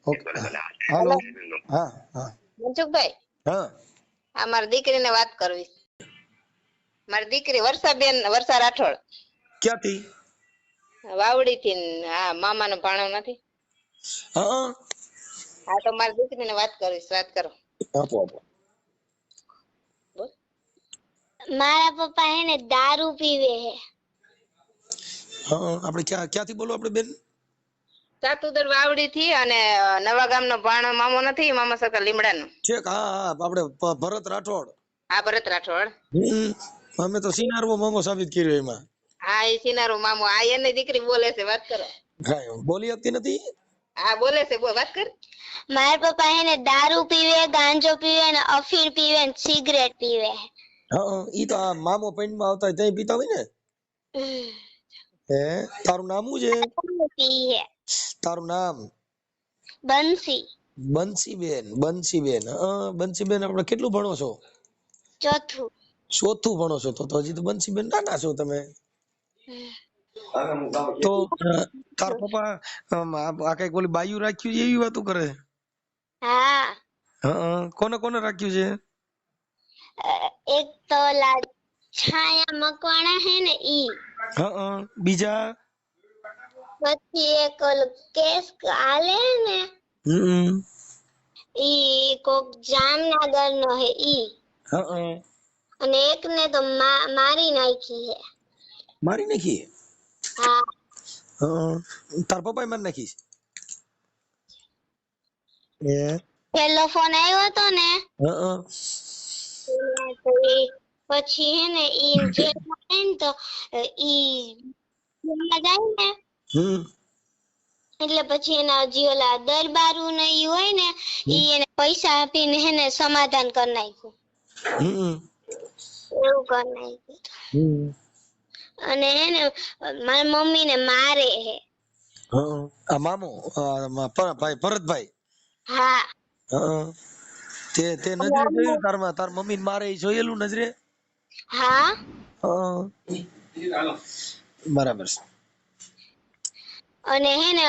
Okay હાલો hello હા હા મનસુખભાઈ, હા આ મારી દીકરીને વાત કરવી. મારી દીકરી વર્ષા રાઠોડ ક્યાંથી વાવડી થી. હા, મામાનો ભાણો નથી. હા હા, તો મારી દીકરીને વાત કરવી. વાત કરો. આપો આપો બોલ. મારા પપ્પા હે ને દારૂ પીવે હે. હા આપણે ક્યાંથી બોલો આપણે બેન સાતુદર વાવડી થી. અને નવા ગામ નો ભાણો મામો નથી, મામા સર્કલ લીમડા નો. છેક હા હા આપણે ભરત રાઠોડ. હા, ભરત રાઠોડ. અમે તો સિનારવો મામો સાબિત કર્યો એમાં. હા, એ સિનારો મામો. આ એની દીકરી બોલે છે. વાત કરો. હા બોલી શકતી નથી. હા, બોલે છે. વાત કર. મારા પપ્પા હે ને દારૂ પીવે, ગાંજો પીવે, ને અફીણ પીવે, ને સિગરેટ પીવે. હા ઈ તો આ મામો પૈણમાં આવતા હોય ત્યાં પીતા હોય ને. હે તારું નામ શું છે? તારું નામ બંસી. બંસીબેન બંસીબેન આપણે કેટલું ભણો છો? ચોથું. ચોથું ભણો છો? તો હજી તો બંસીબેન નાના છો તમે. તો તાર પપ્પા આ કઈક ઓલી બાયું રાખ્યું છે એવી વાતો કરે. હા. કોને કોને રાખ્યું છે? એક તો છાયા મકવાણા હે ને ઈ. બીજા? પછી એક ઓલું કેસ આલે ને ઈ કોક જામનગર નો હે ઈ. અને એક ને તો મારી નાખી હે. મારી નાખી? હા. તાર પપ્પા મારી નાખી? પેલો ફોન આવ્યો તો ને પછી હે ને ઈ જેલમાં જાય ને તો ઈ જેલમાં જાય ને એટલે પછી એના હજી ઓલા દરબારું ને ઈ હોય ને ઈ એને પૈસા આપીને હે ને સમાધાન કરી નાખ્યું. એવું કરી નાખ્યું. અને હે ને મારી મમ્મી ને મારે હે. આ મામો ભાઈ ભરતભાઈ. હા. તે નજરે જોયું તાર મમ્મી મારે જોયેલું નજરે? હા. બરાબર છે. અને હે ને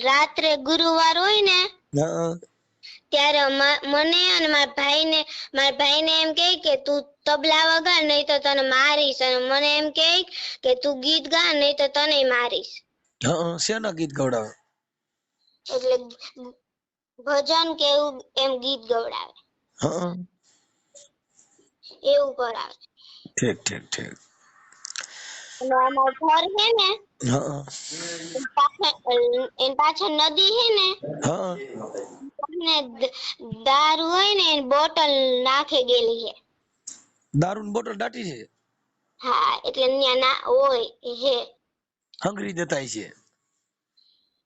રાત્રે ગુરુવાર હોય ને ત્યારે મને અને મારા ભાઈને એમ કે તું તબલા વગાડ નહીં તો તને મારીશ, અને મને એમ કે તું ગીત ગા નહીં તો તને મારીશ. શેના ગીત ગવડાવે? એટલે ભજન કે એવું એમ ગીત ગવડાવે. એવું કરાવે. ઠીક ઠીક ઠીક. અને અમારું ઘર હે ને એની પાછળ નદી હે ને દારૂ હોય ને એની બોટલ નાખે ગયેલી હે. દારૂની બોટલ દાટી છે? હા, એટલે ન્યા ના હોય હે. હંગરી દેતા છે?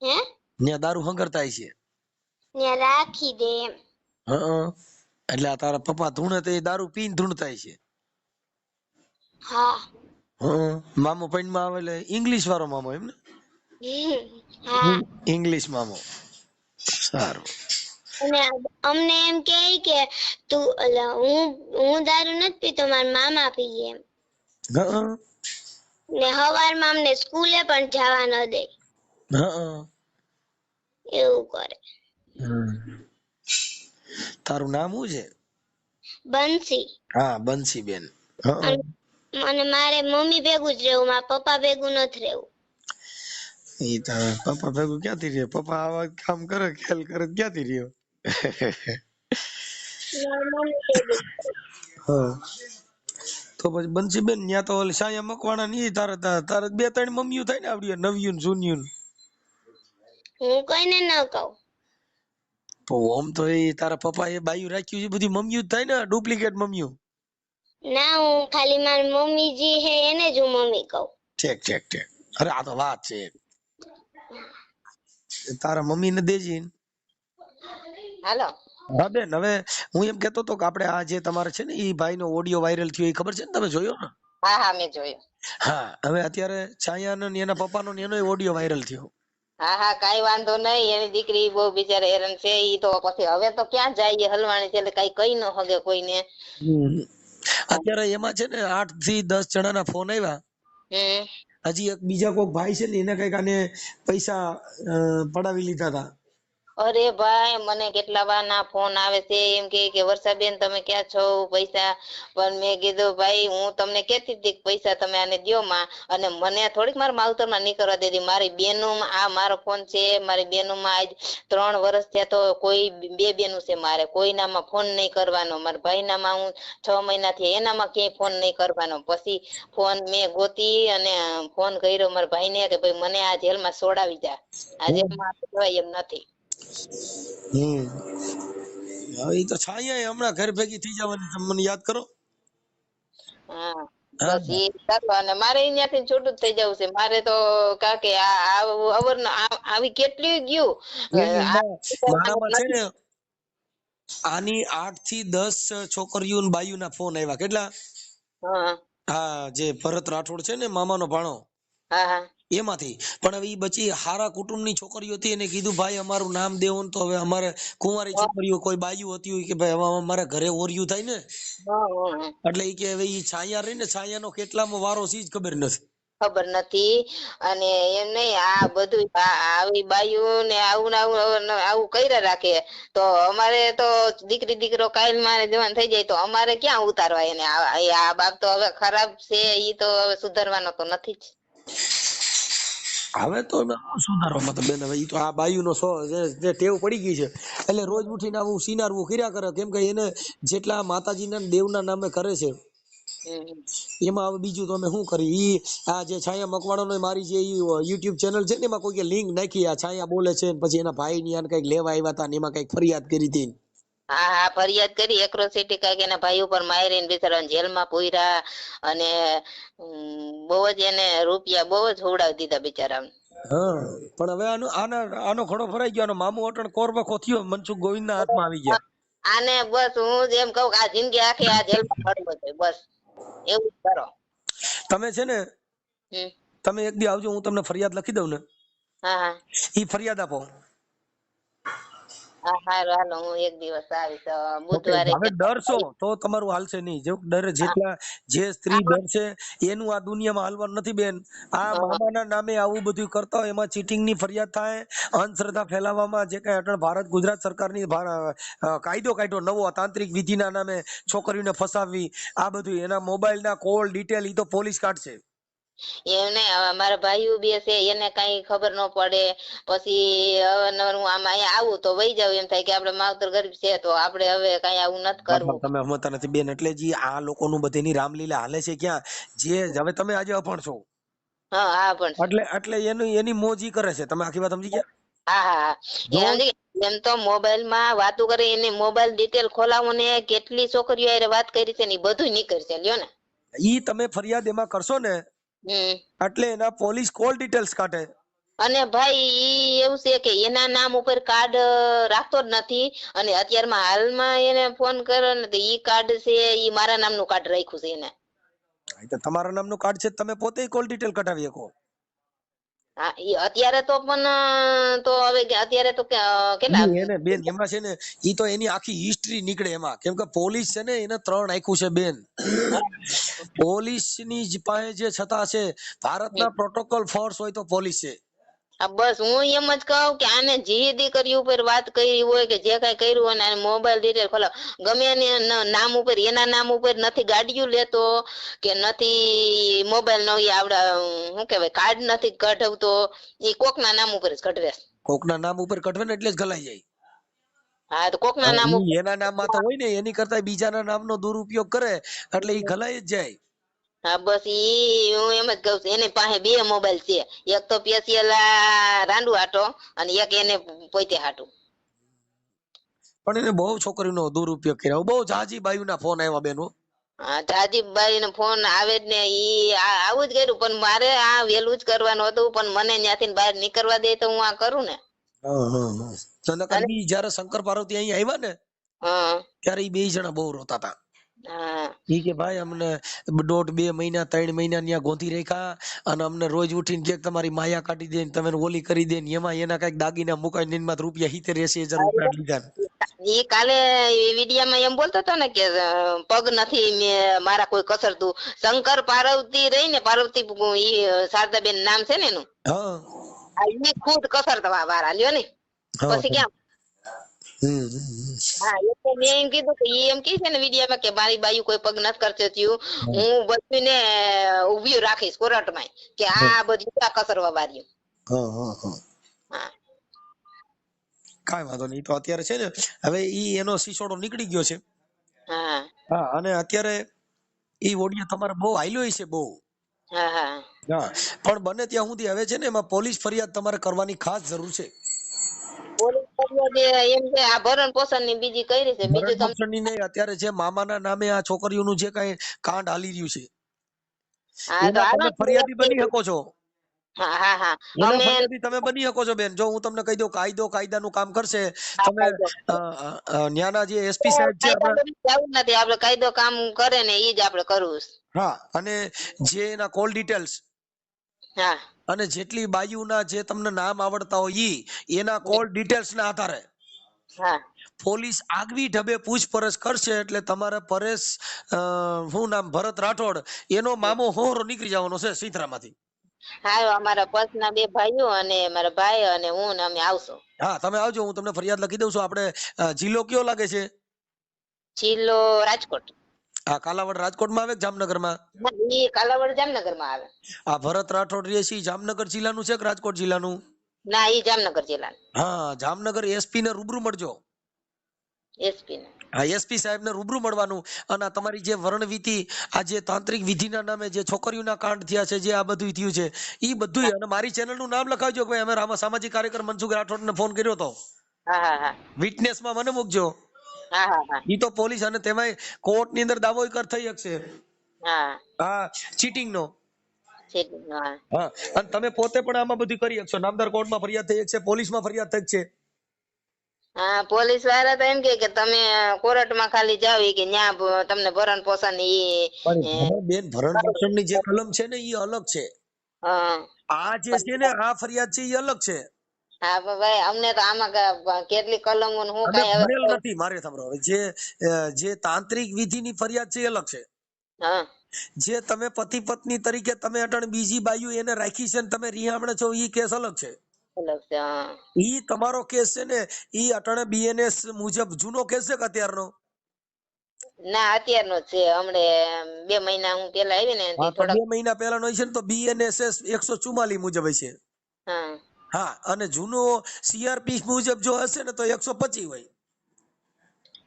હે? ન્યા દારૂ હંગરતા છે? ન્યા રાખી દે એમ. એટલે આ તારા પપ્પા ધૂણે તે દારૂ પીને ધૂણતા છે? હા. મામો પૈણમાં આવે એટલે ઇંગ્લિશ વાળો મામો એમ ને? હા. ઇંગ્લિશ મામો. સારું. અને અમને એમ કે તું હું દારૂ નથી પીતો, મારા મામા પીએ એમ. ને હવારમાં અમને સ્કૂલે પણ જવા ન દે. એવું કરે. તારું નામ શું છે? બંસી. હા, બંસીબેન. અને મારે મમ્મી ભેગું જ રહેવું, મારા પપ્પા ભેગું નથી રહેવું. ઈ તો પપ્પા ભેગું ક્યાંથી રહ્યો? પપ્પા આવા કામ કરે ખેલ કરે ક્યાંથી રહ્યો? તો પછી બંસીબેન ન્યા તો ઓલી સાયા મકવાણા ની તારે બે ત્રણ મમ્મીઓ થાય ને આવડી નવિયું જૂનિયું. હું કોઈને ન કહું. ઓમ તો એ તારા પપ્પા એ બાયું રાખ્યું છે બધી મમ્મીઓ થાય ને ડુપ્લિકેટ મમ્મીઓ. ના, હું ખાલી મારી મમ્મી જે હે એને જ હું મમ્મી કહું. ઠીક ઠીક ઠીક. અરે આ તો વાત છે. તારા મમ્મી ને દેજી. હાલો. હા બેન, હવે હું એમ કેતો તો કે આપણે આ જે તમારે છે ને ઈ ભાઈ નો ઓડિયો વાયરલ થયો એ ખબર છે ને? તમે જોયો ને? હા હા, મેં જોયો. હા, હવે અત્યારે છાયાનો ને એના પપ્પાનો ને એનો ઓડિયો વાયરલ થયો. હા હા, કાઈ વાંધો નહીં. એની દીકરી બહુ બિચારા હેરાન છે. ઈ તો પછી હવે તો ક્યાં જાય હલવાણી છે, એટલે કઈ કહી ન હગે કોઈને. અત્યારે એમાં છે ને 8 થી 10 જણાના ફોન આવ્યા. હજી એક બીજા કોઈક ભાઈ છે ને એને કઈક આને પૈસા પડાવી લીધા હતા. અરે ભાઈ મને કેટલા વાર ના ફોન આવે છે એમ કે વર્ષાબેન તમે ક્યાં છો પૈસા, પણ મેં કીધું ભાઈ હું તમને કેતી હતી પૈસા તમે આને દ્યો માં, અને મને થોડીક મારા માવતર માં નહીં કરવા દેતી. મારી બેનું આ મારો ફોન છે, મારી બેનું માં આજ 3 વર્ષ થયા તો કોઈ 2 બેનું છે મારે, કોઈનામાં ફોન નહીં કરવાનો. મારા ભાઈ નામાં હું 6 મહિના થી એનામાં ક્યાંય ફોન નહીં કરવાનો. પછી ફોન મેં ગોતી અને ફોન કર્યો મારા ભાઈ ને કે ભાઈ મને આ જેલમાં છોડાવી જા, આ જેલમાં જવાય એમ નથી. હવે ઈ તો છાયા હમણાં ઘર ભેગી થઈ જવાની, તમે મને યાદ કરો. હા બસ એ ચાલો, અને મારે અહીંયાથી છૂટું થઈ જવું છે મારે તો, કાકે આવી કેટલી ગયું. મારામાં છે ને આની 8 થી 10 છોકરીઓ ને બાઈઓ ના ફોન આવ્યા. કેટલા? હા જે ભરત રાઠોડ છે ને મામાનો ભાણો, એમાંથી. પણ હવે ઈ બચી હારા કુટુંબ ની છોકરીઓ હતી, એને કીધું ભાઈ અમારું નામ દેવો ને, તો હવે અમારે કુંવારી છોકરીઓ કોઈ બાયું હતી હોય કે ભાઈ હવે અમારા ઘરે ઓરિયું થાય ને, એટલે ઈ કે હવે ઈ છાયા રહી ને, છાયા નો કેટલામાં વારો છે જ ખબર નથી. અને એમ નહીં આ બધું આવી બાયું ને આવું આવું કર્યા રાખે તો અમારે તો દીકરી દીકરો કાયલ મારે જવાન થઈ જાય તો અમારે ક્યાં ઉતારવા એને. આ બાપ તો હવે ખરાબ છે, ઈ તો હવે સુધારવાનો તો નથી જ. હવે તો સુધારવામાં તો બેન, હવે ઈ તો આ બાયુ નો જે ટેવ પડી ગઈ છે એટલે રોજ ઉઠીને આવું સિનારવું કર્યા કરે. કેમ કે એને જેટલા માતાજીના દેવના નામે કરે છે એમાં હવે બીજું તો અમે શું કરી. ઈ આ જે છાયા મકવાણો નો મારી જે YouTube ચેનલ છે ને, એમાં કોઈ લિંક નાખી આ છાયા બોલે છે, પછી એના ભાઈ ની આને કઈક લેવા આવ્યા હતા ને એમાં કઈક ફરિયાદ કરી હતી. હા ફરિયાદ કરી, એક્રોસિટી કઈક એના ભાઈ ઉપર મારીને બિચારા જેલમાં પૂર્યા, અને બહુ જ એને રૂપિયા બહુ જ હોવડાવી દીધા બિચારા. હા પણ હવે આનો ઘણો ફરાઈ ગયો. આનો મામુ અટણ કોરબખો થયો, મનસુખ ગોવિંદ ના હાથમાં આવી ગયા. આને બસ હું જેમ કહું આ જિંદગી આખી આ જેલમાં કાઢવો છે, બસ એવું કરો. તમે છે ને તમે એક દી આવજો, હું તમને ફરિયાદ લખી દઉં ને. હા ઈ ફરિયાદ આપો. હાલો હું એક દિવસ આવીશ બુધવારે. હવે ડરશો તો તમારું હાલશે નહીં. જો ડરે જેટલા જે સ્ત્રી ડરશે એનું આ દુનિયામાં હાલવાનું નથી બેન. આ મામાના નામે આવું બધું કરતા હોય એમાં ચીટિંગ ની ફરિયાદ થાય, અંધશ્રદ્ધા ફેલાવવામાં જે કઈ અટલ ભારત ગુજરાત સરકારની કાયદો કાઢ્યો નવો તાંત્રિક વિધિના નામે છોકરીઓને ફસાવવી, આ બધું એના મોબાઈલ ના કોલ ડિટેલ ઈ તો પોલીસ કાઢશે. એમને મારા ભાઈઓ બે છે એને કઈ ખબર ન પડે, પછી હું આમ અહીંયા આવું તો વહી જાવ એમ થાય કે આપડે માવતર ગરીબ છે તો આપડે હવે કઈ આવું નથી કરવું. તમે સમજતા નથી બેન. એટલે જે આ લોકોનું બધીની રામલીલા હાલે છે ક્યાં, જે હવે તમે આજે અભણ છો એટલે એની મોજી કરે છે. તમે આખી વાત સમજી ગયા? એમ તો મોબાઈલ માં વાતો કરે, એની મોબાઈલ ડિટેલ ખોલાવો ને કેટલી છોકરીઓ હારે વાત કરી છે ને બધું નીકળશે લ્યો ને. ઈ તમે ફરિયાદ એમાં કરશો ને એટલે એના પોલીસ કોલ ડિટેલ્સ કાઢે. અને ભાઈ ઈ એવું છે કે એના નામ ઉપર કાર્ડ રાખતો જ નથી, અને અત્યારમાં હાલમાં એને ફોન કર્યો ને તો ઈ કાર્ડ છે ઈ મારા નામનું કાર્ડ રાખ્યું છે એને. તમારા નામનું કાર્ડ છે, તમે પોતે કોલ ડિટેલ કઢાવી શકો. હા અત્યારે તો પણ તો હવે અત્યારે તો કેટલા એને બેન એમાં છે ને ઈ તો એની આખી હિસ્ટ્રી નીકળે એમાં. કેમ કે પોલીસ છે ને એને 3 આખ્યું છે બેન. પોલીસ ની પાસે જે છતાં છે ભારતના પ્રોટોકોલ ફોર્સ હોય તો પોલીસ છે. બસ હું એમ જ કહું કે આને જે દીકરી ઉપર વાત કરી હોય કે જે કઈ કર્યું હોય ને મોબાઈલ ડિટેલ ખોલાવ, ગમે નામ ઉપર એના નામ ઉપર નથી ગાડીઓ લેતો કે નથી મોબાઈલ નો આવડા શું કેવાય કાર્ડ નથી કઢાવતો, એ કોકના નામ ઉપર જ કઢવે. કોકના નામ ઉપર કઢવે ને એટલે જ ગલાઈ જાય. હા તો કોકના નામ એના નામમાં તો હોય ને, એની કરતા બીજાના નામનો દુરુપયોગ કરે એટલે ઈ ગલાઈ જ જાય. હા બસ ઈ હું એમ જ કહું છું. એની પાસે 2 મોબાઈલ છે, એક તો સ્પેશિયલ રાંડુ હાટો અને એક એને પોતે હાટું. પણ એને બહુ છોકરીનો દુરુપયોગ કર્યો. બહુ જાજી બાયુના ફોન આવ્યા બેનો. હા જાજીભાઈ નો ફોન આવે જ ને ઈ આવું જ કર્યું, પણ મારે આ વેલું જ કરવાનું હતું, પણ મને ત્યાંથી બહાર નીકળવા દે તો હું આ કરું ને. જયારે શંકર પાર્વતી અહીં આવ્યા ને ત્યારે ઈ 2 જણા બહુ રોતા હતા. ઈ કે ભાઈ અમને 1.5-2 મહિના 3 મહિના ત્યાં ગોંધી રાખ્યા, અને અમને રોજ ઉઠીને કે તમારી માયા કાઢી દે ને તમે ઓલી કરી દે ને, એમાં એના કઈક દાગીના મુકાઈને એમાં રૂપિયા 70-80 હજાર રૂપિયા લીધા. ઈ કાલે વિડિયામાં એમ બોલતો હતો ને કે પગ નથી મારા કોઈ કસરતું. શંકર પાર્વતી રહી ને, પાર્વતી ઈ શારદાબેન નામ છે ને એનું, ઈ ખુદ કસરતા વાળા લ્યો ને. પછી ક્યાં હા એટલે મેં એમ કીધું કે ઈ એમ કહે છે ને વિડીયામાં કે મારી બાયું કોઈ પગ નથી કરશે થયું, હું બધીને ઉભી રાખીશ કોર્ટમાં કે આ બધું આ કસરવા વાર્યું. હા કાંઈ વાંધો નહીં. તો અત્યારે છે ને હવે ઈ એનો સિસોડો નીકળી ગયો છે. હા હા, અને અત્યારે ઈ ઓડિયો તમારે બહુ હાલ્યો છે બહુ. હા હા હા, પણ બને ત્યાં સુધી હવે છે ને એમાં પોલીસ ફરિયાદ તમારે કરવાની ખાસ જરૂર છે. પોલીસ ફરિયાદ એમ છે આ ભરણ પોષણ ની બીજી કરી છે, બીજું ભરણ તમે પોષણની નહીં, અત્યારે જે મામાના નામે આ છોકરીઓનું જે કઈ કાંડ હાલી રહ્યું છે હા તો એના હાલો તમે ફરિયાદી બની શકો છો. હા હા હા એના અમે ફરિયાદી તમે બની શકો છો બેન. જો હું તમને કહી દઉં, કાયદાનું કામ કરશે. તમે ન્યાના જે એસપી સાહેબ છે કાયદા આપણા, બની જવું નથી, આપડે કાયદો કામ કરે ને ઈ જ આપડે કરવું છે. હા, અને જે એના કોલ ડિટેલ્સ હા અને જેટલી બાયુના જે તમને નામ આવડતા હોય એના કોલ ડિટેલ્સ ના આધારે હા પોલીસ આગવી ઢબે પૂછપરછ કરશે. એટલે તમારે પરેશ શું નામ, ભરત રાઠોડ, એનો મામો હોરો નીકળી જવાનો છે સિથરામાંથી. હા અમારા પર્સના 2 ભાઈઓ અને મારા ભાઈ અને હું ને અમે આવશું. હા, તમે આવજો, હું તમને ફરિયાદ લખી દઉં છું. આપણે જિલ્લો કયો લાગે છે? જિલ્લો રાજકોટ. આ કાલાવડ રાજકોટમાં આવે કે જામનગરમાં? ઈ કાલાવડ જામનગરમાં આવે. આ ભરત રાઠોડ રેસી જામનગર જિલ્લાનું છે કે રાજકોટ જિલ્લાનું? ના ઈ જામનગર જિલ્લાનું. હા, જામનગર એસપી ને રૂબરૂ મળજો. એસપી ને? હા, એસપી સાહેબ ને રૂબરૂ મળવાનું. અને તમારી જે વર્ણવીતિ, આ જે તાંત્રિક વિધિના નામે જે છોકરીઓના કાંડ થયા છે, જે આ બધું થયું છે, ઈ બધું. અને મારી ચેનલનું નામ લખાવજો કે અમે સામાજિક કાર્યકર મનસુખ રાઠોડને ફોન કર્યો હતો. હા હા હા વિટનેસમાં મને મૂકજો. હા હા હા ઈ તો પોલીસ અને તેમાંય કોર્ટની અંદર દાવો કર થઈ શકશે. હા હા, ચીટિંગ નો. હા હા, અને તમે પોતે પણ આમાં બધું કરી શકશો. નામદાર કોર્ટમાં ફરિયાદ થઈ છે, પોલીસમાં ફરિયાદ થઈ છે. હા, પોલીસ વાળા તો એમ કે તમે કોર્ટમાં ખાલી જાવ કે ન્યા તમને ભરણ પોષણ બેન, ભરણ પોષણની જે કલમ છે ને એ અલગ છે. હા આ જે છે ને આ ફરિયાદ છે એ અલગ છે. હા ભાઈ, અમને તો આમાં કેટલી કલમો હું અમે કઈ ભણેલ હવે. નથી. મારે સાંભળો, જે તાંત્રિક વિધિની ફરિયાદ છે એ અલગ છે. હા જે તમે પતિ પત્ની તરીકે તમે અટણ બીજી બાજુ એને રાખી છે, તમે રિહામણે છો, ઈ કેસ અલગ છે. અલગ છે. હા ઈ તમારો કેસ છે ને, ઈ અટણે બીએનએસ મુજબ જૂનો કેસ છે કે અત્યારનો? ના અત્યારનો જ છે. હમણે 2 મહિના હું પેલા આવી ને હા, તો થોડાક. 2 મહિના પહેલાનો છે ને, તો બીએનએસએસ 144 મુજબ હશે. હા હા, અને જૂનો સીઆરપી મુજબ જો હશે ને તો 125 હોય.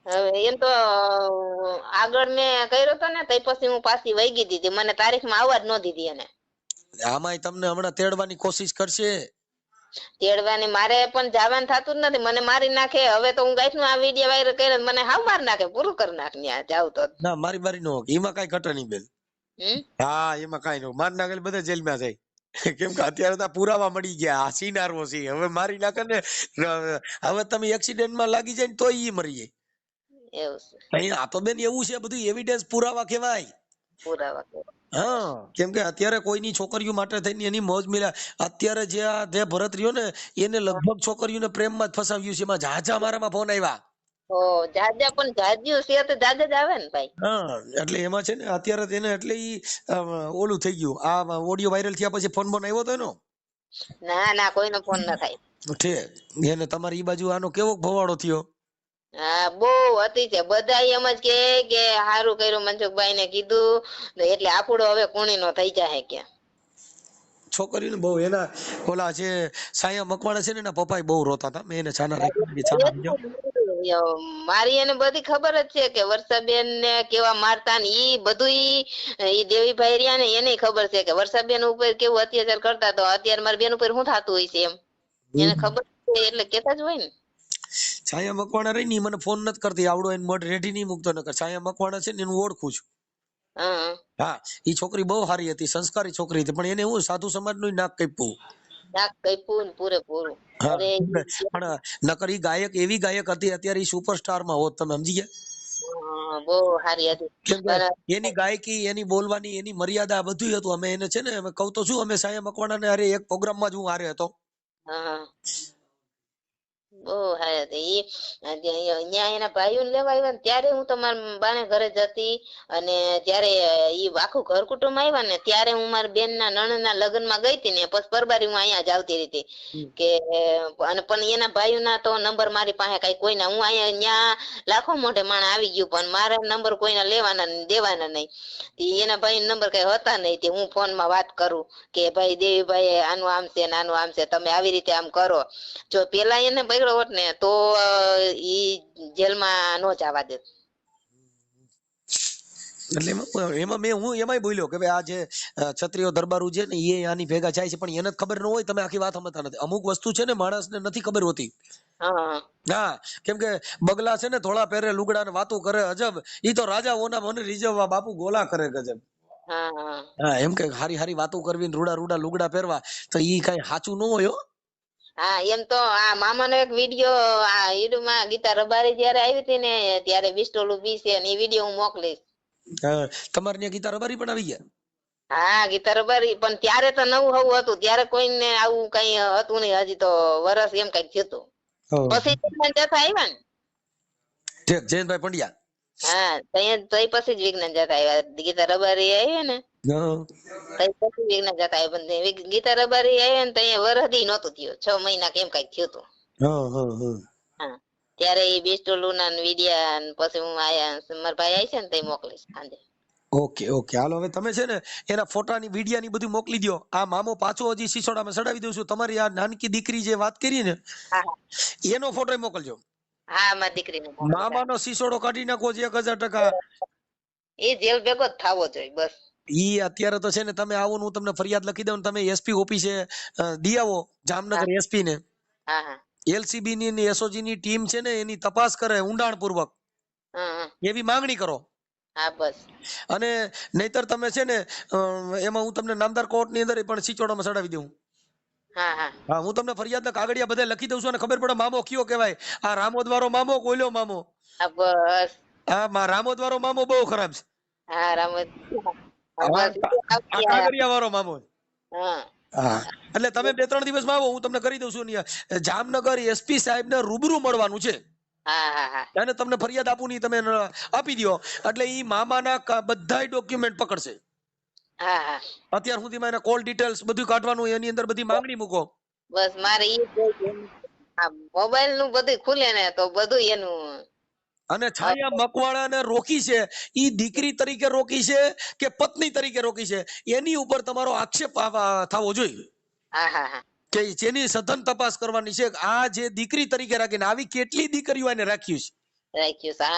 હવે એમ તો આગળ મેં કર્યો હતો ને તો પછી હું પાછી વહી ગઈ હતી, મને તારીખમાં આવવા જ ન દીધી. એને આમાંય તમને હમણાં તેડવાની કોશિશ કરશે. તેડવાની મારે પણ જવાનું થતું જ નથી, મને મારી નાખે. હવે તો હું ગાઈસ નું આ વિડીયો વાયરલ કર્યો, મને હાવ માર નાખે, પૂરું કરી નાખ. ત્યાં જાવ તો ના, મારી નો એમાં કઈ ઘટે નહીં બેન. હા, એમાં કઈ નો માર નાખે બધા જેલમાં જાય. કેમ કે અત્યારે તો પુરાવા મળી ગયા. આ સીનારવો છે, હવે મારી નાખે ને. હવે તમે એક્સિડન્ટમાં લાગી જાય ને તોય ઈ મરી જાય. એવું છે. અહીંયા આ તો બેન એવું છે, બધું એવિડન્સ પુરાવા કહેવાય. પુરાવા. હા, કેમ કે અત્યારે કોઈની છોકરીઓ માટે થઈને એની મોજ મિલા. અત્યારે જે ભરત રહ્યો ને, એને લગભગ છોકરીઓને પ્રેમમાં જ ફસાવ્યું છે. એમાં ઝાઝા મારામાં ફોન આવ્યા. ઓ જાજા, પણ જાજ્યું છે તો જાજા જ આવે ને ભાઈ. હા, એટલે એમાં છે ને અત્યારે તેને એટલે ઈ ઓલું થઈ ગયું. આ ઓડિયો વાયરલ થયા પછી ફોન આવ્યો હતો એનો? ના ના, કોઈનો ફોન ન થાય. ઠીક. એને તમારી ઈ બાજુ આનો કેવો ભવાડો થયો? હા, બહુ હતી છે. બધા એમ જ કે સારું કર્યું મનસુખભાઈ ને કીધું, એટલે આપણો હવે કોણી નો થઈ જાય કે. છોકરીને બહુ એના ઓલા જે સાયા મકવાણા છે ને, એના પપ્પા બહુ રોતા હતા. મેં એને છાના રાખ્યા. મારી એને બધી ખબર જ છે કે વર્ષાબેન ને કેવા મારતા ને ઈ બધું ઈ દેવીભાઈ રહ્યા ને એને ખબર છે કે વર્ષાબેન ઉપર કેવું અત્યાચાર કરતા. તો અત્યારે મારી બેન ઉપર શું થતું હોય છે એમ એને ખબર છે, એટલે કેતા જ હોય ને. છાયા મકવાણા રહી ને, મને ફોન નથી કરતી. આવડો એને મઢ રેડી નહીં મૂકતો. નકર છાયા મકવાણા છે ને, એનું ઓળખું છું. હા, ઈ છોકરી બહુ સારી હતી, સંસ્કારી છોકરી હતી. પણ એને હું સાધુ સમાજ નું નાક કાપ્યું. નાક કાપ્યું ને પૂરેપૂરું. અરે પણ નકર ઈ ગાયક, એવી ગાયક હતી. અત્યારે ઈ સુપરસ્ટાર માં હોત. તમે સમજી ગયા? બહુ સારી હતી. કેમ કે એની ગાયકી, એની બોલવાની, એની મર્યાદા બધું હતું. અમે એને છે ને, અમે કહું તો શું, અમે સાયા મકવાણા ને હારે એક પ્રોગ્રામમાં જ હું હારે હતો. બહુ હારે હતી. ઈ એના ભાઈઓ લેવા આવ્યા ને ત્યારે હું તમારા બાને ઘરે જતી, અને ત્યારે ઈ આખું ઘર કુટુંબ આવ્યા ને ત્યારે હું મારી બેન ના નણંદ ના લગ્ન માં ગઈ હતી ને પછી પરબારી હું અહીંયા જ આવતી હતી કે, અને પણ એના ભાઈઓ ના તો નંબર મારી પાસે કઈ કોઈ ના, હું અહીંયા ન્યા લાખો મોઢે માણસ આવી ગયું પણ મારા નંબર કોઈના લેવાના દેવાના નહીં. એના ભાઈ નંબર કઈ હતા નહીં તે હું ફોન માં વાત કરું કે ભાઈ દેવીભાઈ આનું આમ છે ને આનું આમ છે, તમે આવી રીતે આમ કરો. જો પેલા એને પકડ્યો હોત ને તો ઈ જેલમાં નો જવા દે. એટલે એમાં મેં હું એમાંય બોલ્યો કે ભાઈ આ જે ક્ષત્રિયો દરબારું છે ને એ આની ભેગા જાય છે પણ એને ખબર ન હોય, તમે આખી વાત સમજતા નથી. અમુક વસ્તુ છે ને માણસને નથી ખબર હોતી. હા, કેમ કે બગલા છે ને થોડા પહેરે લુગડા ને વાતો કરે અજબ, ઈ તો રાજાઓના મને રીઝવવા બાપુ ગોલા કરે ગજબ. હા, એમ કે હારી હારી વાતો કરવી ને રૂડા રૂડા લુગડા પહેરવા તો ઈ કઈ સાચું ન હોય. હા, એમ તો આ મામાનો એક વિડિયો આ ઈડમાં ગીતા રબારી જયારે આવી હતી ને ત્યારે બિસ્ટોલું બી છે ને એ વિડિયો હું મોકલીશ. તમારે ત્યાં ગીતા રબારી પણ આવી ગયા? હા, ગીતા રબારી પણ ત્યારે તો નવું હવું હતું, ત્યારે કોઈને આવું કઈ હતું નહીં, હજી તો વરસ એમ કઈક થયું. પછી જતા આવ્યા ને જયંતભાઈ પંડ્યા. હા, તઈ પછી જ વિજ્ઞાન જતા આવ્યા. ગીતા રબારી આવી ને તઈ પછી વિજ્ઞાન જતા આવ્યા, પણ ગીતા રબારી આવી ને તઈ વરદી નહોતું થયું, 6 મહિના કેમ કઈક થયું હતું. હા, ત્યારે એ બિસ્ટોલું ના વિડિયા પછી હું આયા મારા ભાઈ આવી છે ને તઈ મોકલીશ સાંજે. ઓકે ઓકે, હાલો હવે તમે છે ને એના ફોટાની વિડિયાની બધું મોકલી દો. આ મામો પાછો હજી સિસોડામાં ચડાવી દઉં છું. તમારી આ નાનકી દીકરી જે વાત કરી ને એનો ફોટો મોકલજો. હા, મારી દીકરીનો મામાનો સિસોડો કાઢી નાખો 1000%. એ જેલ ભેગો જ થાવો જોઈએ બસ. ઈ અત્યારે તો છે ને તમે આવો હું તમને ફરિયાદ લખી દઉં, તમે એસપી ઓફિસે દી આવો, જામનગર એસપી ને. એલસીબી ની એસઓજી ની ટીમ છે ને એની તપાસ કરે ઊંડાણપૂર્વક, એવી માંગણી કરો. હા બસ. અને નહીતર તમે છે ને એમાં હું તમને નામદાર કોર્ટ ની અંદર પણ સિચોડામાં ચડાવી દઉં. હા, હું તમને ફરિયાદ ના કાગળિયા બધા લખી દઉં છું અને ખબર પડે મામો કયો કહેવાય. આ રામોદ વાળો મામો કોઈલો મામો. બસ. હા, રામોદ વાળો મામો બહુ ખરાબ છે. હા, રામોદ કાગળિયા વાળો મામો. હા, એટલે તમે 2-3 દિવસમાં આવો, હું તમને કરી દઉં છું. જામનગર એસપી સાહેબ ને રૂબરૂ મળવાનું છે. અને તમને ફરિયાદ આપું ની તમે આપી દો એટલે ઈ મામાના બધાય ડોક્યુમેન્ટ પકડશે. અત્યાર સુધીમાં એના કોલ ડિટેલ્સ બધું કાઢવાનું, એની અંદર બધી માંગણી મૂકો. બસ મારે મોબાઈલ નું બધું ખુલે ને તો બધું એનું. અને છાયા મકવાણાને રોકી છે, ઈ દીકરી તરીકે રોકી છે કે પત્ની તરીકે રોકી છે એની ઉપર તમારો આક્ષેપ થવો જોઈએ. કે જેની સઘન તપાસ કરવાની છે. આ જે દીકરી તરીકે રાખીને આવી કેટલી દીકરીઓ એને રાખ્યું છે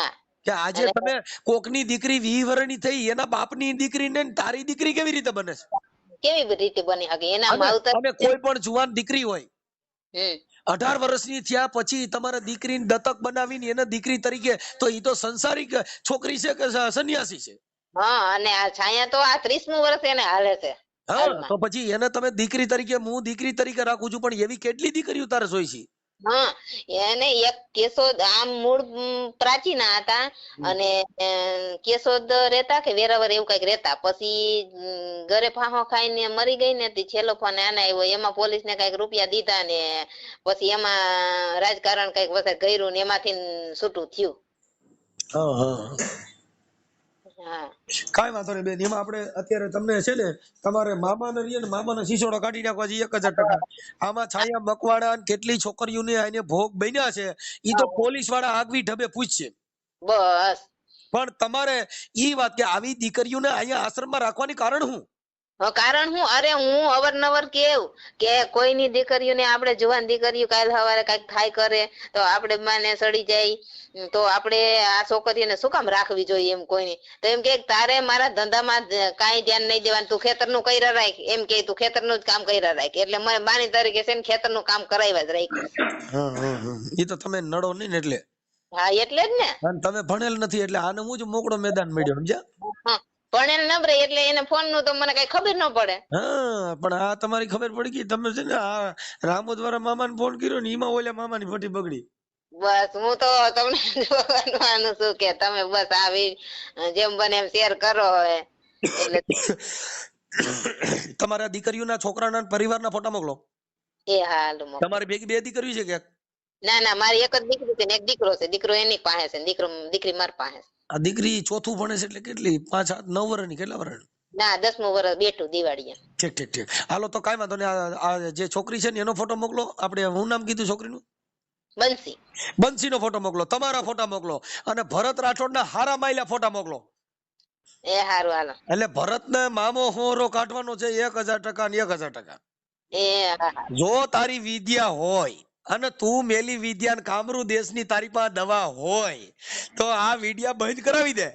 કે આજે તમે કોકની દીકરી 20 વર્ષની થઈ, એના બાપની દીકરી ને તારી દીકરી કેવી રીતે બને છે? કેવી રીતે બની શકે? એના માવતર તમે કોઈ પણ જુવાન દીકરી હોય 18 વર્ષની થયા પછી તમારા દીકરીને દત્તક બનાવીને એને દીકરી તરીકે, તો ઈ તો સંસારિક છોકરી છે કે સન્યાસી છે? હા, અને આ છાયા તો આ 30મું વર્ષ એને હાલે છે. હા, તો પછી એને તમે દીકરી તરીકે, હું દીકરી તરીકે રાખું છું, પણ એવી કેટલી દીકરીઓ તારે જોઈ છે? હા, એને એક કેશોદ આમ મૂળ પ્રાચીના હતા અને કેશોદ રહેતા કે વેરાવર એવું કઈક રહેતા, પછી ઘરે ફાંહો ખાઈને મરી ગઈ ને છેલ્લો ફોન આને આવ્યો, એમાં પોલીસ ને કઈક રૂપિયા દીધા ને પછી એમાં રાજકારણ કઈક વખત ગયું ને એમાંથી છૂટું થયું. કઈ વાંધો નહીં બેન, એમાં આપણે અત્યારે તમને છે ને તમારે મામાને રહીએ ને મામાનો સિસોડો કાઢી નાખવા 1000%. આમાં છાયા મકવાણા કેટલી છોકરીઓને આને ભોગ બન્યા છે ઈ તો પોલીસ વાળા આગવી ઢબે પૂછશે. બસ. પણ તમારે ઈ વાત કે આવી દીકરીઓને અહીંયા આશ્રમમાં રાખવાની કારણ શું? કારણ હું, અરે હું અવારનવાર કેવું કે કોઈની દીકરીઓને આપણે જુવાન દીકરીઓ કાલ સવારે કઈક થાય કરે તો આપણે માને સડી જાય તો આપણે આ છોકરીઓને શું કામ રાખવી જોઈએ એમ કોઈની? તો એમ કે તારે મારા ધંધામાં કઈ ધ્યાન નહીં દેવાનું, તું ખેતરનું કર્યા રાખ, એમ કે તું ખેતરનું જ કામ કર્યા રાખ. એટલે મને બાની તરીકે છે ને ખેતરનું કામ કરાવ્યા જ રાખ્યું. એ તો તમે નડો નહીં ને એટલે. હા, એટલે જ ને. તમે ભણેલ નથી એટલે આને હું જ મોકળો મેદાન મળ્યો, સમજ્યા? ભણેલ નબળે એટલે એને ફોન નું તો મને કઈ ખબર ન પડે. હા, પણ આ તમારી ખબર પડી ગઈ. તમે છે ને આ રામોદ વાળા મામાને ફોન કર્યો ને એમાં ઓલા મામાની ફટી બગડી. બસ હું તો તમને જોવાનું છું કે તમે બસ આવી જેમ બને એમ શેર કરો. એટલે તમારા દીકરીઓના છોકરાના પરિવારના ફોટા મોકલો. એ હાલ તમારી ભેગી 2 દીકરીઓ છે કે? ના ના મારી એક જ દીકરી છે ને એક દીકરો છે. દીકરો એની પાસે છે, દીકરી મારી પાસે છે. આ દીકરી ચોથું ભણે છે એટલે કેટલી 5, 7, 9 વર્ષની કેટલા વર્ષ? ના 10મું વર્ષ બેઠું દિવાળી. ઠીક ઠીક ઠીક. હાલો તો કાંઈ વાંધો નહીં. આ જે છોકરી છે ને એનો ફોટો મોકલો. આપણે હું નામ કીધું છોકરીનું? બંસી. બંસીનો ફોટો મોકલો, તમારા ફોટા મોકલો અને ભરત રાઠોડના હારા માયલા ફોટા મોકલો. એ હારું હાલો. એટલે ભરતને મામો હોરો કાઢવાનો છે 1000% ને 1000%. એ જો તારી વિદ્યા હોય અને તું મેલી વિદ્યા કામરૂ દેશની તારી પાસે દવા હોય તો આ વિડિયા બંધ કરાવી દે.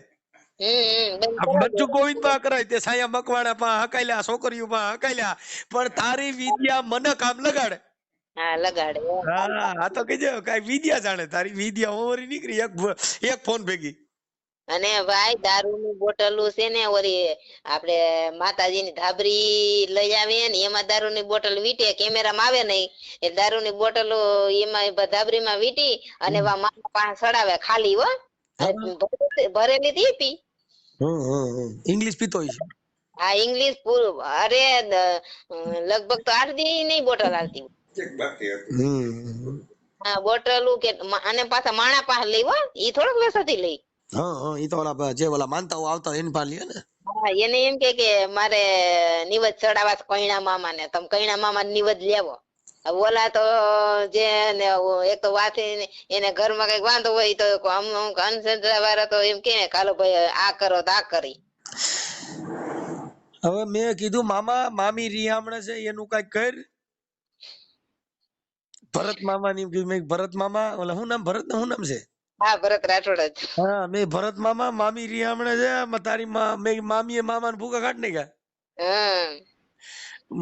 બચ્ચુ ગોવિંદ માં કરાય તે સાયા મકવાણા પા હકાલ્યા, છોકરીઓ પા હકાલ્યા, પણ તારી વિદ્યા મને કામ લગાડે. હા લગાડે. હા આ તો કહેજે કાઈ વિદ્યા જાણે, તારી વિદ્યા ઓરી નીકળી એક ફોન ભેગી. અને ભાઈ દારૂની બોટલો છે ને ઓરી આપણે માતાજીની ધાબરી લઈ આવે ને એમાં દારૂની બોટલ વીટે, કેમેરામાં આવે નહીં એ દારૂની બોટલો એમાં ધાબરીમાં વીટી અને મામા પાસે ચડાવે ખાલી. હો ભરેલી હતી પી. ઇંગ્લિશ પીતો છે. હા ઇંગ્લિશ પૂરું. અરે લગભગ તો 8 દી નહીં બોટલ આવતી. હા બોટલું કે અને પાછા માણા પાસે લઈ. હો ઈ થોડોક વેસાથી લઈ. હા ઈ તો ઓલા જે ઓલા માનતાઓ આવતા એને પાસે લે ને. હા એને એમ કે મારે નિવદ ચડાવવા કઈણા મામા ને, તમે કઈણા મામા નિવદ લેવો. ઓલા તો જે એક તો વાત એને ઘરમાં કઈક વાંધો હોય તો અમુક અનસંસ્કાર વાળા તો એમ કે કાલો ભાઈ આ કરો તો આ કરી. હવે મેં કીધું મામા મામી રિયામણે છે એનું કઈક કર. ભરત મામા ની કીધું મેં ભરત મામા ઓલા શું નામ ભરત શું નામ છે? હા ભરત રાઠોડ જ. હા મેં ભરત મામા મામી રિયામણે છે તારી મેં મામીએ મામાને ભૂકા કાઢ નાખ્યા.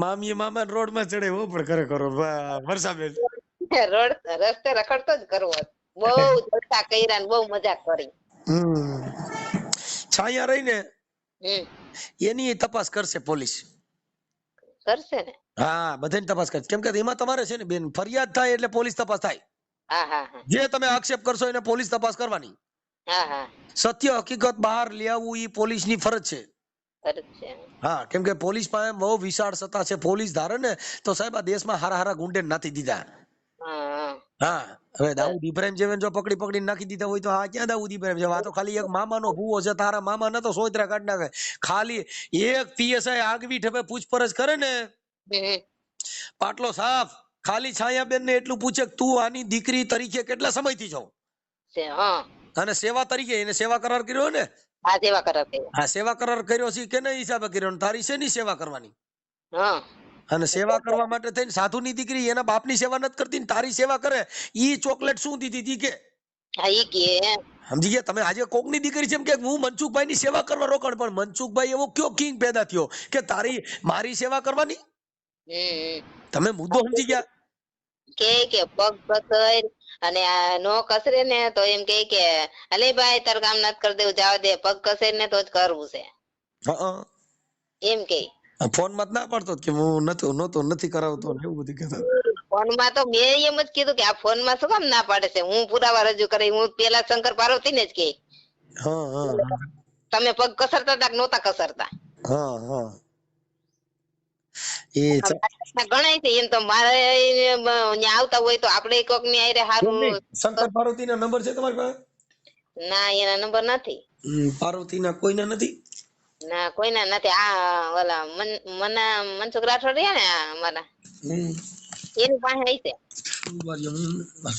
મામીએ મામા રોડ માં ચડે હો પણ ખરેખર વર્ષાબેન રોડ રસ્તે રખડતો જ કરવો. બહુ જલસા કર્યા ને બહુ મજાક કરી. છાયા રહીને એની તપાસ કરશે પોલીસ. કરશે ને? હા બધાની તપાસ કરશે, કેમ કે એમાં તમારે છે ને બેન ફરિયાદ થાય એટલે પોલીસ તપાસ થાય. હા હા જે તમે આક્ષેપ કરશો એને પોલીસ તપાસ કરવાની. હા હા સત્ય હકીકત બહાર લઈ આવવું એ પોલીસ ની ફરજ છે. હા કેમ કે પોલીસ પાસે બહુ વિશાળ સત્તા છે. પોલીસ ધારે ને તો સાહેબ આ દેશમાં હારા ગુંડે નાખી દીધા. હા હવે દાઉદ ઇબ્રાહિમ જેવા જો પકડી નાખી દીધા હોય તો આ ક્યાં દાઉદ ઇબ્રાહિમ જેવા? આ તો ખાલી એક મામાનો ભૂવો છે. તારા મામા ને તો સોયત્રા કાઢ નાખે. ખાલી એક પીએસઆઈ આગવી ઠપે પૂછપરછ કરે ને પાટલો સાફ. ખાલી છાયાબેન ને એટલું પૂછે કે તું આની દીકરી તરીકે કેટલા સમયથી છો અને સેવા તરીકે એને સેવા કરાર કર્યો ને? હા સેવા કરાર કર્યો છે કેના હિસાબે કર્યો? તારી શેની સેવા કરવાની? અને સેવા કરવા માટે થઈને સાધુની દીકરી એના બાપની સેવા નથી કરતી, તારી સેવા કરે. ઈ ચોકલેટ શું દીધી હતી કે? સમજી ગયા તમે? આજે કોકની દીકરી છે એમ કે હું મનસુખભાઈ ની સેવા કરવા રોકાણ, પણ મનસુખભાઈ એવો કયો કિંગ પેદા થયો કે તારી મારી સેવા કરવાની? તમે મુદ્દો સમજી ગયા? કે પગ કસર અને નો કસરે ને તો એમ કે અલે ભાઈ તાર કામ નથી કરી દેવું, જવા દે. પગ કસર ને તો જ કરવું છે એમ કે. ફોન માં ના પાડતો કે હું નથી કરાવતો એવું બધું કહેતા. ફોન માં તો મેં એમ જ કીધું કે આ ફોન માં શું કામ ના પાડે છે? હું પુરાવા રજૂ કરી. હું પેલા શંકર પાર્વતી ને જ કે તમે પગ કસરતા હતા કે નહોતા કસરતા? ગણાય છે એમ તો મારે આવતા હોય તો આપડે કોક ની આરે હારું. શંકર પાર્વતી ના નંબર છે તમારી પાસે? ના એના નંબર નથી. પાર્વતી ના કોઈના નથી? ના કોઈના નથી. આ ઓલા મનસુખ રાઠોડ રહ્યા ને અમારા એની પાસે છે.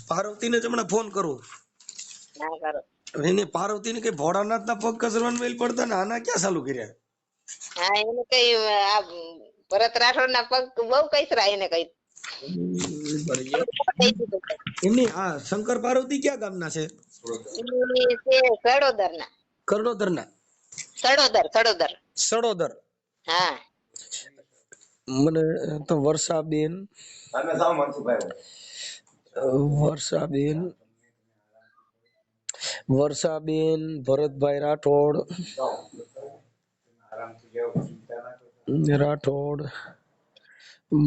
પાર્વતી ને હમણાં ફોન કરો. ના કરો. એને પાર્વતી ને કઈ ભોળાનાથ ના પગ કસરવાનું મેલ પડતા ને આના ક્યાં ચાલુ કર્યા? હા એને કઈ આ ભરત રાઠોડ ના પગ બહુ કઈસરા એને કઈ. એમની આ શંકર પાર્વતી ક્યાં ગામના છે? સડોદર ના. કરડોદર ના? સડોદર. હા મને તો વર્ષાબેન ભરતભાઈ રાઠોડ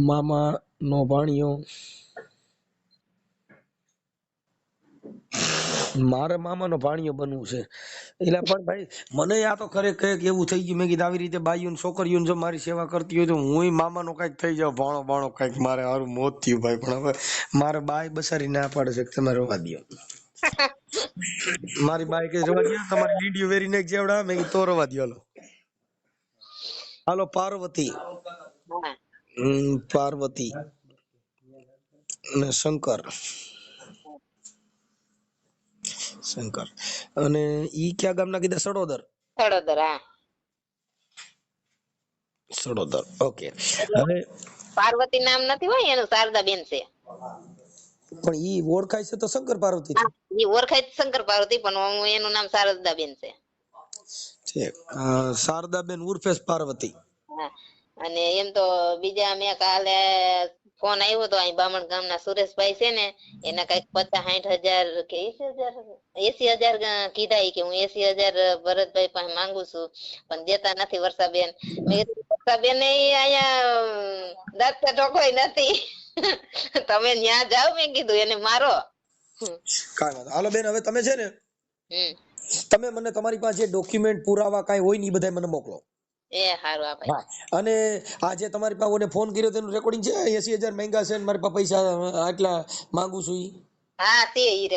મામા નો ભાણિયો. મારે મામા નો ભાણિયો બનવું છે. એટલે પણ ભાઈ મને આ તો ખરેખર એવું થઈ ગયું, મેં કીધું આવી રીતે બાઈઓ છોકરીઓ જો મારી સેવા કરતી હોય તો હું મામાનો કઈક થઈ જાવ, ભાણો કઈક મારે હારું મોત થયું ભાઈ. પણ હવે મારે બાઈ બસારી ના પાડે છે કે તમે રવા દો. મારી બાઈ કે રવા દો, તમારી લીડીઓ વેરી નાખ જેવડા. મેં કીધું તો રવા દો. હાલો પાર્વતી. પાર્વતી અને શંકર અને ઈ ક્યાં ગામના કીધા? સડોદર. સડોદર. હા, સડોદર. ઓકે. હવે પાર્વતી નામ નથી હોય એનું, શારદાબેન છે. પણ ઈ ઓળખાય છે તો શંકર પાર્વતી ઈ ઓળખાય શંકર પાર્વતી, પણ એનું નામ શારદાબેન છે. શારદાબેન ઉર્ફે પાર્વતી. અને એમ તો બીજા મેં કાલે ફોન આવ્યો તો અહીં બામણ ગામના સુરેશભાઈ છે ને, એના કઈક 50-60 હજાર કે 80,000 કીધા કે હું 80,000 ભરતભાઈ પાસે માંગુ છું, પણ દેતા નથી વર્ષાબેન. મેં કીધું વર્ષાબેન અહીંયા દાંત ઢોકળાય નથી. તમે ન્યા જાઓ, મેં કીધું એને મારો. કાંઈ વાંધો. હાલો બેન, હવે તમે છે ને તમે મને તમારી પાસે ડોક્યુમેન્ટ પુરાવા કાંઈ હોય ને ઈ બધાય મને મોકલો. એ હારું આ ભાઈ. અને આજે તમારી પાસે ઓને ફોન કર્યો તેનું રેકોર્ડિંગ છે? 80,000 માંગ્યા છે ને મારી પાસે પૈસા આટલા માંગુ છું ઈ. હા, તે ઈ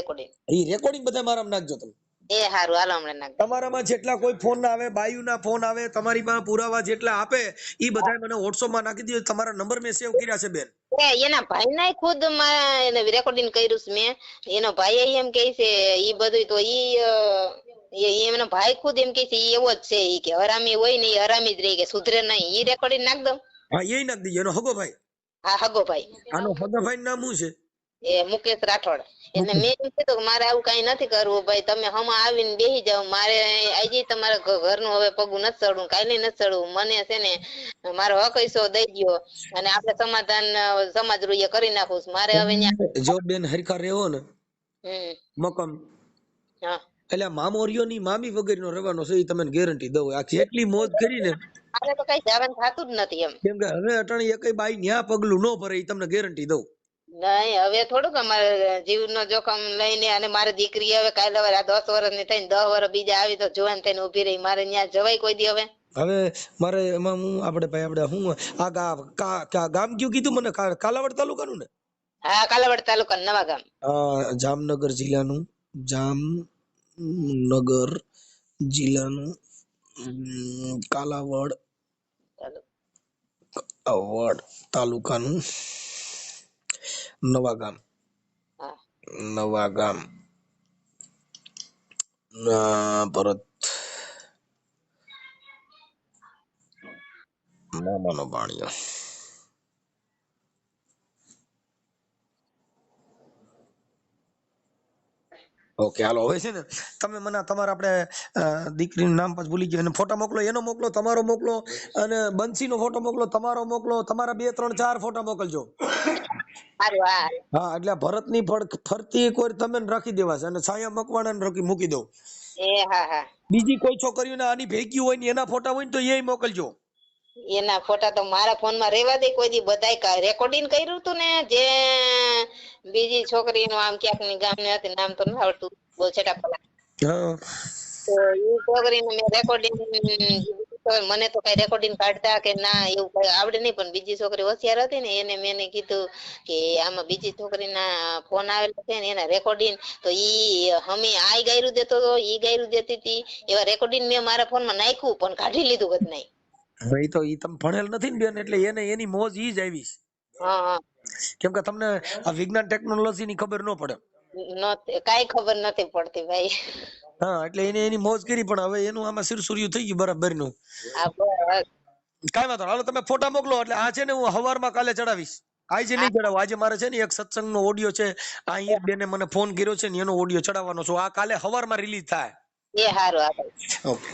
રેકોર્ડિંગ બધા મારામાં નાખજો તમે. એ હારું, હાલો હમણાં નાખ. તમારામાં જેટલા કોઈ ફોન ના આવે, બાયુના ફોન આવે, તમારી પાસે પુરાવા જેટલા આપે ઈ બધા મને WhatsApp માં નાખી દો. તમારા નંબર મેં સેવ કર્યા છે બેન. એના ભાઈ ના ખુદ એને રેકોર્ડિંગ કર્યું છે મેં. એનો ભાઈ એમ કહે છે ઈ બધું, તો ઈ એનો ભાઈ ખુદ એમ કહે છે ઈ એવો જ છે, ઈ કે હરામી હોય ને ઈ હરામી જ રહી, કે સુધરે નહીં. ઈ રેકોર્ડિંગ નાખ દઉં? હા, એ નાખ દીજો. એનો હગો ભાઈ? હા, હગો ભાઈ. આનો હગો ભાઈ નામ શું છે? એ મુકેશ રાઠોડ. એને મેં એમ કીધું કે મારે આવું કઈ નથી કરવું ભાઈ, તમે હમા આવીને બેસી જાવ, મારે આજે તમારા ઘરનું હવે પગું નથી ચડવું, કાંઈ નથી ચડવું. મને છે ને મારો હક હિસ્સો દઈ દો અને આપણે સમાધાન સમાજ રૂએ કરી નાખું. મારે હવે જો બેન હરખા રહેવો ને મકમ, એટલે મામોરિયો ની મામી વગર નો રહેવાનો છે, એ તમને ગેરંટી દઉં. આ જેટલી મોજ કરી ને મારે તો કઈ જવાનું થતું જ નથી એમ. કેમ કે હવે અટાણી એકઈ બાઈ ન્યા પગલું ન ભરે, એ તમને ગેરંટી દઉં. નહીં, હવે થોડુંક અમારે જીવનો જોખમ લઈને, અને મારી દીકરી હવે કાલે 10 વર્ષની થઈને 10 વર્ષ બીજા આવી તો જવાન થઈને ઉભી રહી, મારે ત્યાં જવાય કોઈ દી? હવે મારે એમાં હું આપણે હું આ ગામ કયું કીધું મને? કાલાવડ તાલુકાનું ને? હા, કાલાવડ તાલુકા નવા ગામ. જામનગર જિલ્લાનું કાલાવડ તાલુકાનું નવા ગામ પરત મામાનો ભાણિયો. ઓકે, હાલો. હવે છે ને તમે મને તમારા આપણે દીકરીનું નામ પાછું ભૂલી ગયો, એને ફોટા મોકલો, એનો મોકલો, તમારો મોકલો, અને બંસીનો ફોટો મોકલો, તમારો મોકલો, તમારા 2, 3, 4 ફોટા મોકલજો. હા, એટલે ભરતની ફરતી કોઈ તમે રાખી દેવા છે, અને છાયા મકવાણાને મૂકી દો. બીજી કોઈ છોકરીઓને આની ભેગી હોય ને એના ફોટા હોય ને તો એ મોકલજો. એના ફોટા તો મારા ફોન માં રેવા દે, કોઈ દી બધાય રેકોર્ડિંગ કર્યું હતું ને, જે બીજી છોકરીનું આમ ક્યાંક ની ગામ ની હતી, નામ તો નથી આવડતું, બહુ છેટા પલા. તો એ છોકરીનું મેં રેકોર્ડિંગ, મને તો કઈ રેકોર્ડિંગ કાઢતા કે ના એવું કઈ આવડે નહીં, પણ બીજી છોકરી હોશિયાર હતી ને એને મેં કીધું કે આમાં બીજી છોકરીના ફોન આવેલા છે ને એના રેકોર્ડિંગ, તો ઈ હમે આ ગાયરું દેતો હતો, ઈ ગાયરું દેતી હતી, એવા રેકોર્ડિંગ મેં મારા ફોન માં નાખ્યું, પણ કાઢી લીધું કદ નહીં. ભાઈ તો ઈ તમે ભણેલ નથી ને બેન, એટલે એને એની મોજ ઈ જ આવી. કેમ કે તમને આ વિજ્ઞાન ટેકનોલોજી ની ખબર ન પડે, કઈ ખબર નથી પડતી ભાઈ. હા, એટલે એને એની મોજ કરી, પણ હવે એનું આમાં સિરસુર્યું થઈ ગયું બરાબર નું. કાઈ વાંધો. હાલો તમે ફોટા મોકલો, એટલે આ છે ને હું હવારમાં કાલે ચડાવીશ. આજે નહીં ચડાવું, આજે મારે છે ને એક સત્સંગ નો ઓડિયો છે, આ બેને મને ફોન કર્યો છે ને એનો ઓડિયો ચડાવવાનો છું, આ કાલે હવારમાં રિલીઝ થાય. એ હારું. ઓકે.